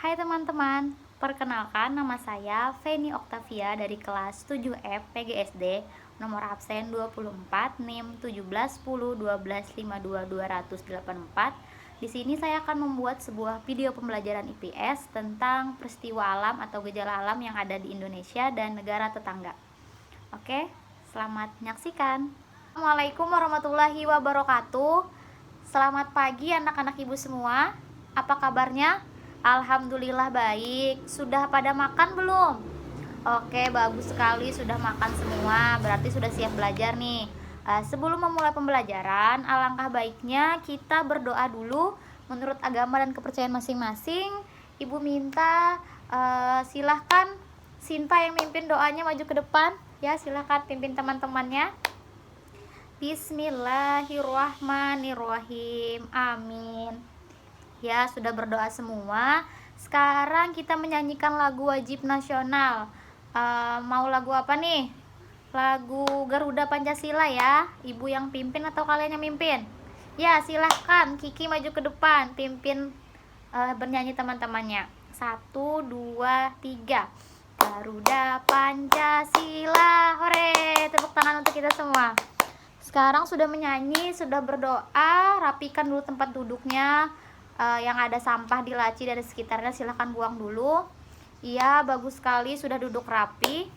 Hai teman-teman, perkenalkan nama saya Feni Oktavia dari kelas 7F PGSD, nomor absen 24, NIM 171012522284. Di sini saya akan membuat sebuah video pembelajaran IPS tentang peristiwa alam atau gejala alam yang ada di Indonesia dan negara tetangga. Oke, selamat menyaksikan. Assalamualaikum warahmatullahi wabarakatuh. Selamat pagi anak-anak ibu semua. Apa kabarnya? Alhamdulillah baik. Sudah pada makan belum? Oke, bagus sekali sudah makan semua. Berarti sudah siap belajar nih. Sebelum memulai pembelajaran, alangkah baiknya kita berdoa dulu menurut agama dan kepercayaan masing-masing. Ibu minta silahkan Sinta yang mimpin doanya maju ke depan. Ya, silahkan pimpin teman-temannya. Bismillahirrahmanirrahim. Amin. Ya, sudah berdoa semua. Sekarang kita menyanyikan lagu wajib nasional. Mau lagu apa nih? Lagu Garuda Pancasila ya. Ibu yang pimpin atau kalian yang mimpin? Ya, silahkan Kiki maju ke depan, pimpin bernyanyi teman-temannya. 1, 2, 3. Garuda Pancasila, hore! Tepuk tangan untuk kita semua. Sekarang sudah menyanyi, sudah berdoa, rapikan dulu tempat duduknya. Yang ada sampah di laci dan sekitarnya silahkan buang dulu. Iya, bagus sekali sudah duduk rapi.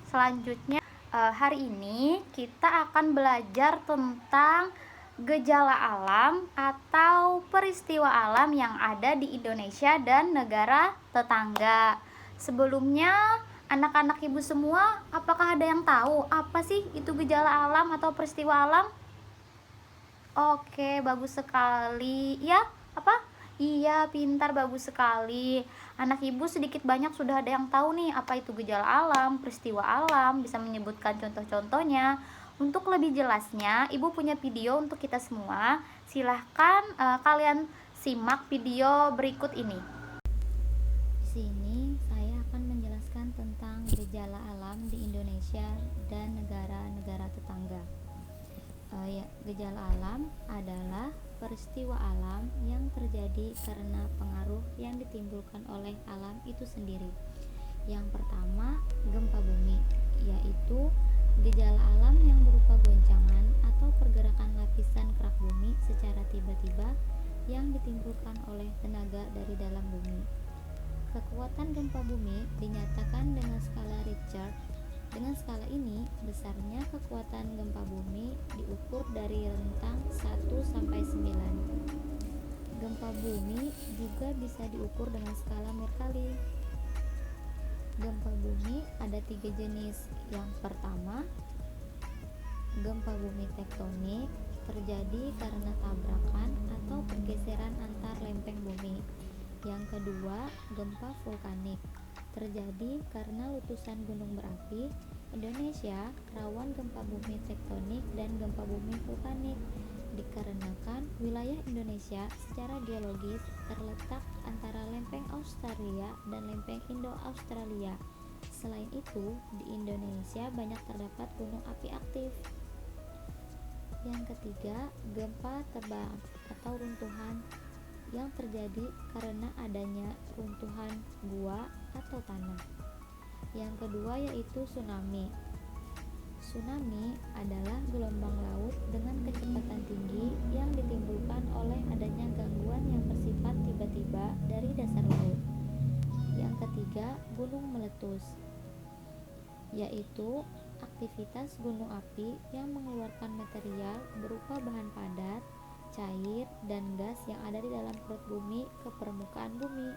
Selanjutnya hari ini kita akan belajar tentang gejala alam atau peristiwa alam yang ada di Indonesia dan negara tetangga. Sebelumnya, anak-anak ibu semua, apakah ada yang tahu apa sih itu gejala alam atau peristiwa alam? Oke, bagus sekali. Ya, apa? Iya, pintar, bagus sekali. Anak ibu sedikit banyak sudah ada yang tahu nih apa itu gejala alam, peristiwa alam, bisa menyebutkan contoh-contohnya. Untuk lebih jelasnya, ibu punya video untuk kita semua. Silahkan kalian simak video berikut ini. Di sini saya akan menjelaskan tentang gejala alam di Indonesia dan negara-negara tetangga. Gejala alam adalah peristiwa alam yang terjadi karena pengaruh yang ditimbulkan oleh alam itu sendiri. Yang pertama, gempa bumi, yaitu gejala alam yang berupa goncangan atau pergerakan lapisan kerak bumi secara tiba-tiba yang ditimbulkan oleh tenaga dari dalam bumi. Kekuatan gempa bumi dinyatakan dengan skala Richter. Dengan skala ini, besarnya kekuatan gempa bumi diukur dari rentang 1 sampai 9. Gempa bumi juga bisa diukur dengan skala Mercalli. Gempa bumi ada 3 jenis. Yang pertama, gempa bumi tektonik terjadi karena tabrakan atau pergeseran antar lempeng bumi. Yang kedua, gempa vulkanik terjadi karena letusan gunung berapi. Indonesia rawan gempa bumi tektonik dan gempa bumi vulkanik dikarenakan wilayah Indonesia secara geologis terletak antara lempeng Australia dan lempeng Indo-Australia. Selain itu, di Indonesia banyak terdapat gunung api aktif. Yang ketiga, gempa tebang atau runtuhan yang terjadi karena adanya runtuhan gua atau tanah. Yang kedua yaitu tsunami. Tsunami adalah gelombang laut dengan kecepatan tinggi yang ditimbulkan oleh adanya gangguan yang bersifat tiba-tiba dari dasar laut. Yang ketiga, gunung meletus, yaitu aktivitas gunung api yang mengeluarkan material berupa bahan padat, cair, dan gas yang ada di dalam perut bumi ke permukaan bumi.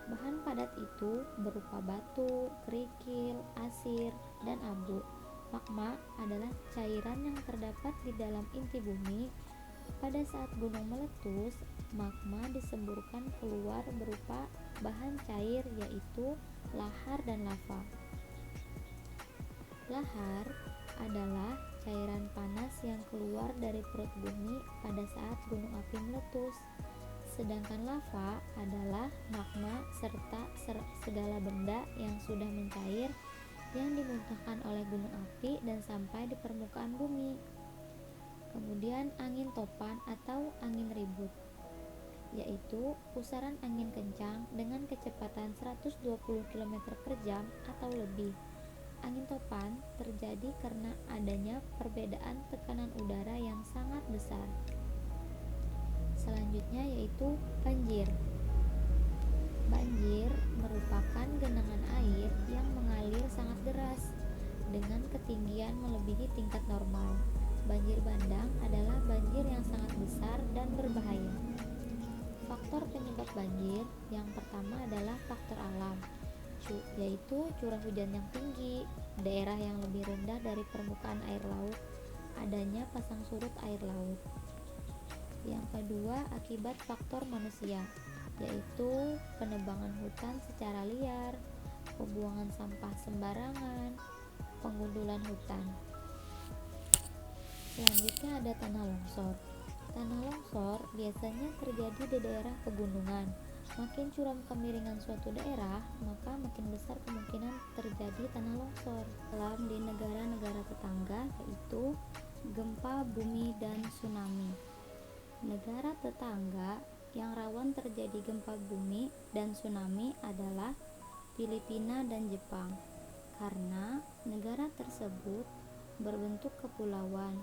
Bahan padat itu berupa batu, kerikil, asir, dan abu. Magma adalah cairan yang terdapat di dalam inti bumi. Pada saat gunung meletus, magma disemburkan keluar berupa bahan cair yaitu lahar dan lava. Lahar adalah cairan panas yang keluar dari perut bumi pada saat gunung api meletus. Sedangkan lava adalah magma serta segala benda yang sudah mencair yang dimuntahkan oleh gunung api dan sampai di permukaan bumi. Kemudian angin topan atau angin ribut, yaitu pusaran angin kencang dengan kecepatan 120 km per jam atau lebih. Angin topan terjadi karena adanya perbedaan tekanan udara yang sangat besar. Selanjutnya yaitu banjir. Banjir merupakan genangan air yang mengalir sangat deras dengan ketinggian melebihi tingkat normal. Banjir bandang adalah banjir yang sangat besar dan berbahaya. Faktor penyebab banjir yang pertama adalah faktor alam, yaitu curah hujan yang tinggi, daerah yang lebih rendah dari permukaan air laut, adanya pasang surut air laut. Yang kedua, akibat faktor manusia, yaitu penebangan hutan secara liar, pembuangan sampah sembarangan, penggundulan hutan. Selanjutnya ada tanah longsor. Tanah longsor biasanya terjadi di daerah pegunungan. Makin curam kemiringan suatu daerah, maka makin besar kemungkinan terjadi tanah longsor. Di negara-negara tetangga, yaitu gempa bumi dan tsunami. Negara tetangga yang rawan terjadi gempa bumi dan tsunami adalah Filipina dan Jepang, karena negara tersebut berbentuk kepulauan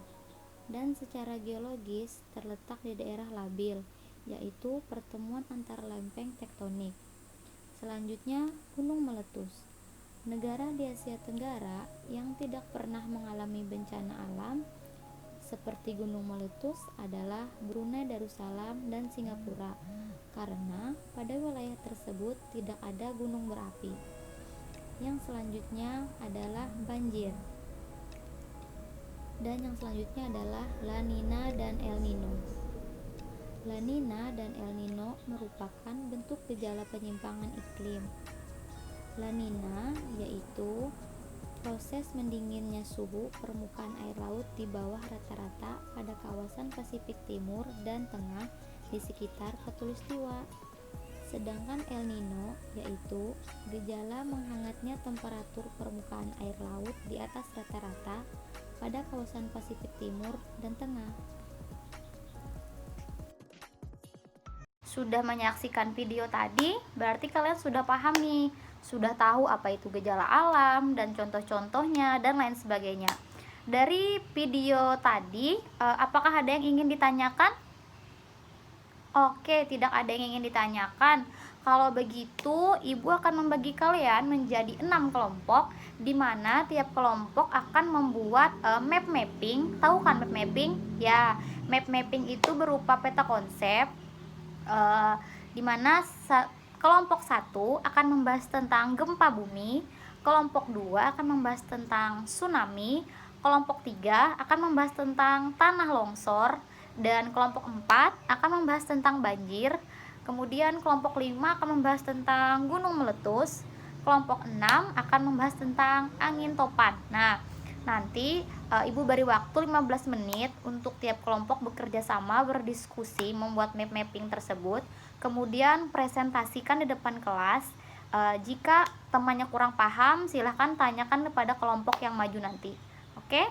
dan secara geologis terletak di daerah labil, yaitu pertemuan antara lempeng tektonik. Selanjutnya, gunung meletus. Negara di Asia Tenggara yang tidak pernah mengalami bencana alam seperti gunung meletus adalah Brunei Darussalam dan Singapura, karena pada wilayah tersebut tidak ada gunung berapi. Yang selanjutnya adalah banjir. Dan yang selanjutnya adalah La Nina dan El Nino. La Nina dan El Nino merupakan bentuk gejala penyimpangan iklim. La Nina yaitu proses mendinginnya suhu permukaan air laut di bawah rata-rata pada kawasan Pasifik Timur dan Tengah di sekitar Khatulistiwa. Sedangkan El Nino yaitu gejala menghangatnya temperatur permukaan air laut di atas rata-rata pada kawasan Pasifik Timur dan Tengah. Sudah menyaksikan video tadi, berarti kalian sudah paham nih, sudah tahu apa itu gejala alam dan contoh-contohnya dan lain sebagainya. Dari video tadi, apakah ada yang ingin ditanyakan? Oke, tidak ada yang ingin ditanyakan. Kalau begitu, Ibu akan membagi kalian menjadi 6 kelompok, di mana tiap kelompok akan membuat map mapping. Tahu kan map mapping? Ya, map mapping itu berupa peta konsep, di mana kelompok 1 akan membahas tentang gempa bumi, kelompok 2 akan membahas tentang tsunami, kelompok 3 akan membahas tentang tanah longsor, dan kelompok 4 akan membahas tentang banjir. Kemudian kelompok 5 akan membahas tentang gunung meletus. Kelompok 6 akan membahas tentang angin topan. Nah, nanti Ibu beri waktu 15 menit untuk tiap kelompok bekerja sama, berdiskusi, membuat map mapping tersebut. Kemudian presentasikan di depan kelas. Jika temannya kurang paham, silahkan tanyakan kepada kelompok yang maju nanti. Oke?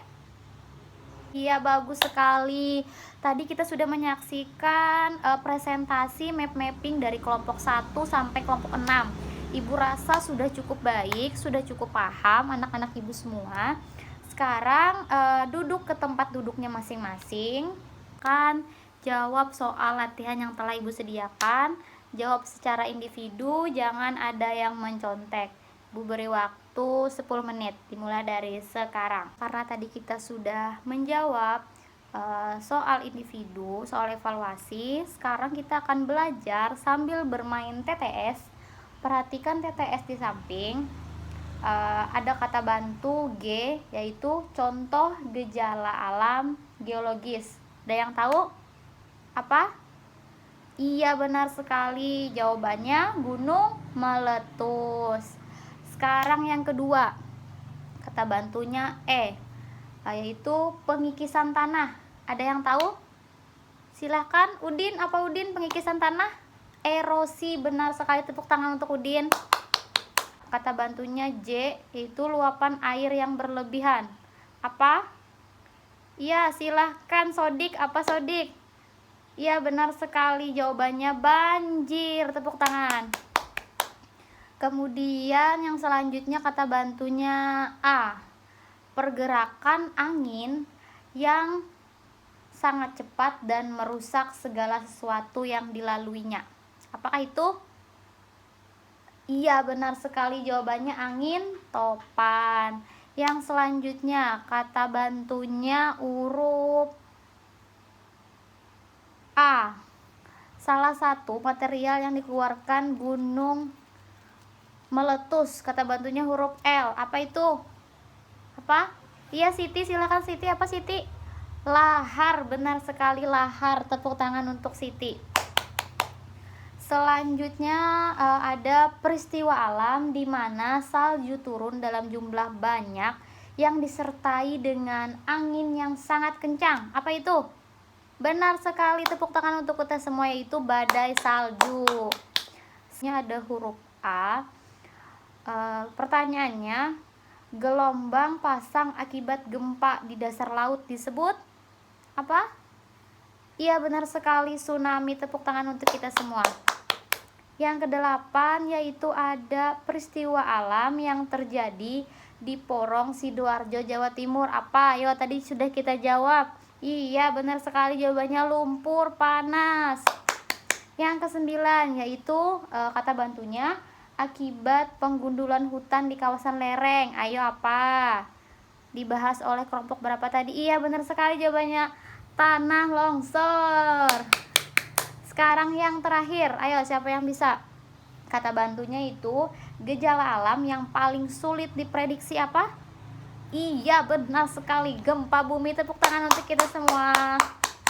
Iya, bagus sekali. Tadi kita sudah menyaksikan presentasi map mapping dari kelompok 1 sampai kelompok 6. Ibu rasa sudah cukup baik, sudah cukup paham anak-anak Ibu semua. Sekarang duduk ke tempat duduknya masing-masing. Kan jawab soal latihan yang telah Ibu sediakan. Jawab secara individu, jangan ada yang mencontek. Ibu beri waktu 10 menit dimulai dari sekarang. Karena tadi kita sudah menjawab soal individu, soal evaluasi, sekarang kita akan belajar sambil bermain TTS. Perhatikan TTS di samping. Ada kata bantu G, yaitu contoh gejala alam geologis. Ada yang tahu apa? Iya, benar sekali, jawabannya gunung meletus. Sekarang yang kedua, kata bantunya E, yaitu pengikisan tanah. Ada yang tahu? Silahkan, Udin, apa Udin pengikisan tanah? Erosi, benar sekali, tepuk tangan untuk Udin. Kata bantunya J, yaitu luapan air yang berlebihan. Apa? Iya, silahkan Sodik, apa Sodik? Iya, benar sekali, jawabannya banjir, tepuk tangan. Kemudian yang selanjutnya kata bantunya A, pergerakan angin yang sangat cepat dan merusak segala sesuatu yang dilaluinya. Apakah itu? Iya, benar sekali jawabannya angin topan. Yang selanjutnya kata bantunya huruf A, salah satu material yang dikeluarkan gunung meletus. Kata bantunya huruf L. Apa itu? Apa? Iya Siti, silakan Siti. Apa Siti? Lahar, benar sekali lahar. Tepuk tangan untuk Siti. Selanjutnya ada peristiwa alam di mana salju turun dalam jumlah banyak yang disertai dengan angin yang sangat kencang. Apa itu? Benar sekali, tepuk tangan untuk kita semua, yaitu badai salju. Ini ada huruf A. Pertanyaannya, gelombang pasang akibat gempa di dasar laut disebut apa? Iya, benar sekali, tsunami. Tepuk tangan untuk kita semua. Yang kedelapan yaitu ada peristiwa alam yang terjadi di Porong Sidoarjo, Jawa Timur. Apa? Ayo, tadi sudah kita jawab. Iya, benar sekali jawabannya lumpur panas. Yang kesembilan yaitu kata bantunya akibat penggundulan hutan di kawasan lereng. Ayo, apa? Dibahas oleh kelompok berapa tadi? Iya, benar sekali jawabannya tanah longsor. Sekarang yang terakhir, ayo siapa yang bisa? Kata bantunya itu gejala alam yang paling sulit diprediksi apa? Iya, benar sekali, gempa bumi. Tepuk tangan untuk kita semua.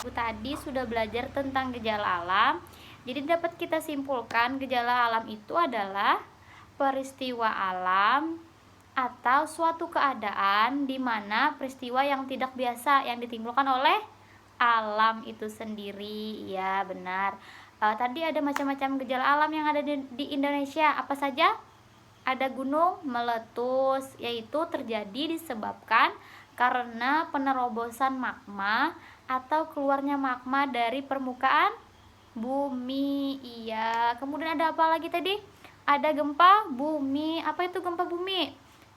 Tadi sudah belajar tentang gejala alam. Jadi dapat kita simpulkan gejala alam itu adalah peristiwa alam atau suatu keadaan di mana peristiwa yang tidak biasa yang ditimbulkan oleh alam itu sendiri. Ya, benar. Tadi ada macam-macam gejala alam yang ada di Indonesia. Apa saja? Ada gunung meletus, yaitu terjadi disebabkan karena penerobosan magma atau keluarnya magma dari permukaan bumi. Iya. Kemudian ada apa lagi tadi? Ada gempa bumi. Apa itu gempa bumi?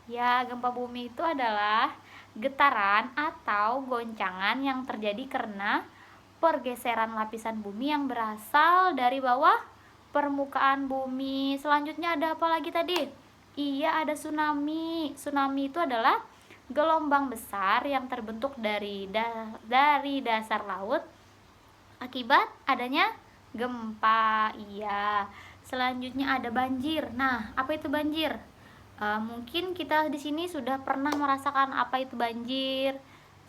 Ya, gempa bumi itu adalah getaran atau goncangan yang terjadi karena pergeseran lapisan bumi yang berasal dari bawah permukaan bumi. Selanjutnya ada apa lagi tadi? Iya, ada tsunami. Tsunami itu adalah gelombang besar yang terbentuk dari dasar laut akibat adanya gempa. Iya. Selanjutnya ada banjir. Nah, apa itu banjir? Mungkin kita di sini sudah pernah merasakan apa itu banjir,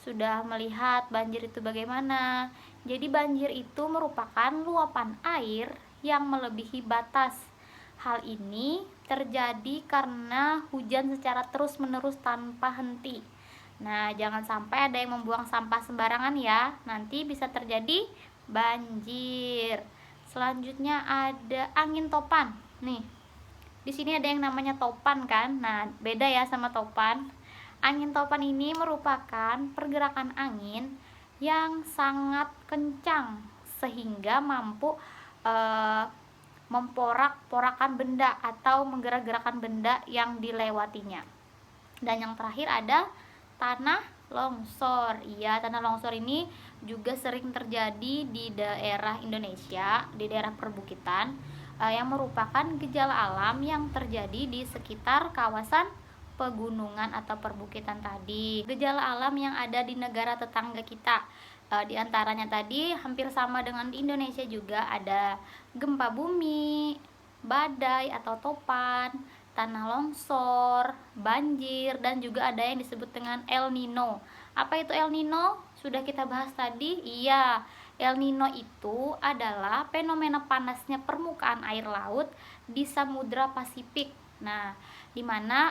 sudah melihat banjir itu bagaimana. Jadi banjir itu merupakan luapan air yang melebihi batas. Hal ini terjadi karena hujan secara terus-menerus tanpa henti. Nah, jangan sampai ada yang membuang sampah sembarangan ya, nanti bisa terjadi banjir. Selanjutnya ada angin topan. Nih, di sini ada yang namanya topan kan. Nah, beda ya sama topan. Angin topan ini merupakan pergerakan angin yang sangat kencang sehingga mampu memporak-porakan benda atau menggerak-gerakkan benda yang dilewatinya. Dan yang terakhir ada tanah longsor. Iya, tanah longsor ini juga sering terjadi di daerah Indonesia, di daerah perbukitan, yang merupakan gejala alam yang terjadi di sekitar kawasan pegunungan atau perbukitan tadi. Gejala alam yang ada di negara tetangga kita, di antaranya tadi hampir sama dengan di Indonesia juga ada gempa bumi, badai atau topan, tanah longsor, banjir, dan juga ada yang disebut dengan El Nino. Apa itu El Nino? Sudah kita bahas tadi. Iya, El Nino itu adalah fenomena panasnya permukaan air laut di Samudra Pasifik. Nah, dimana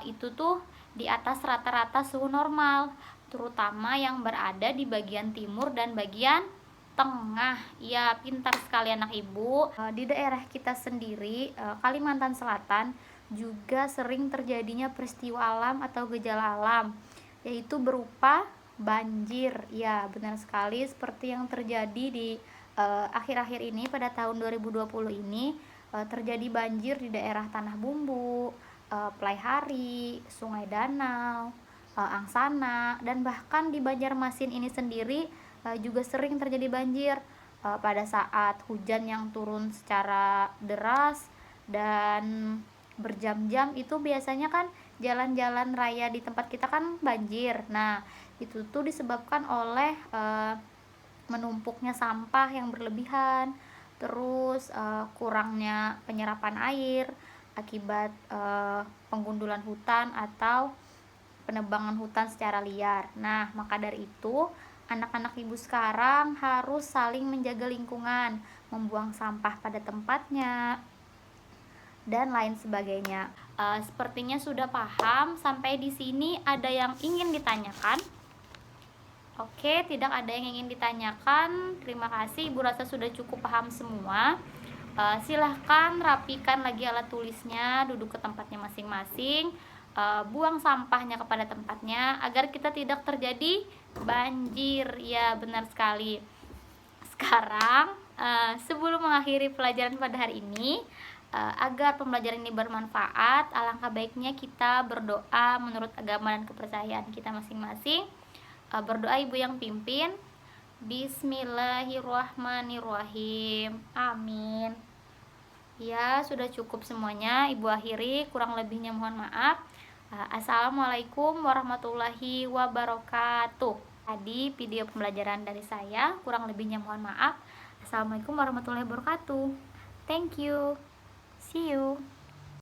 itu tuh di atas rata-rata suhu normal, terutama yang berada di bagian timur dan bagian tengah. Ya, pintar sekali anak ibu. Di daerah kita sendiri, Kalimantan Selatan, juga sering terjadinya peristiwa alam atau gejala alam, yaitu berupa banjir. Ya, benar sekali seperti yang terjadi di akhir-akhir ini pada tahun 2020 ini. terjadi banjir di daerah Tanah Bumbu, Pelaihari, Sungai Danau, Angsana, dan bahkan di Banjarmasin ini sendiri juga sering terjadi banjir pada saat hujan yang turun secara deras dan berjam-jam. Itu biasanya kan jalan-jalan raya di tempat kita kan banjir. Nah, itu tuh disebabkan oleh menumpuknya sampah yang berlebihan, terus kurangnya penyerapan air akibat penggundulan hutan atau penebangan hutan secara liar. Nah, maka dari itu anak-anak ibu sekarang harus saling menjaga lingkungan, membuang sampah pada tempatnya, dan lain sebagainya. Sepertinya sudah paham. Sampai di sini ada yang ingin ditanyakan? Oke, tidak ada yang ingin ditanyakan. Terima kasih, Ibu rasa sudah cukup paham semua. Silahkan rapikan lagi alat tulisnya, duduk ke tempatnya masing-masing, buang sampahnya kepada tempatnya agar kita tidak terjadi banjir. Ya, benar sekali. Sekarang sebelum mengakhiri pelajaran pada hari ini, agar pembelajaran ini bermanfaat, alangkah baiknya kita berdoa menurut agama dan kepercayaan kita masing-masing. Berdoa ibu yang pimpin. Bismillahirrahmanirrahim. Amin. Ya, sudah cukup semuanya. Ibu akhiri, kurang lebihnya mohon maaf. Assalamualaikum warahmatullahi wabarakatuh. Tadi video pembelajaran dari saya, kurang lebihnya mohon maaf. Assalamualaikum warahmatullahi wabarakatuh. Thank you. See you.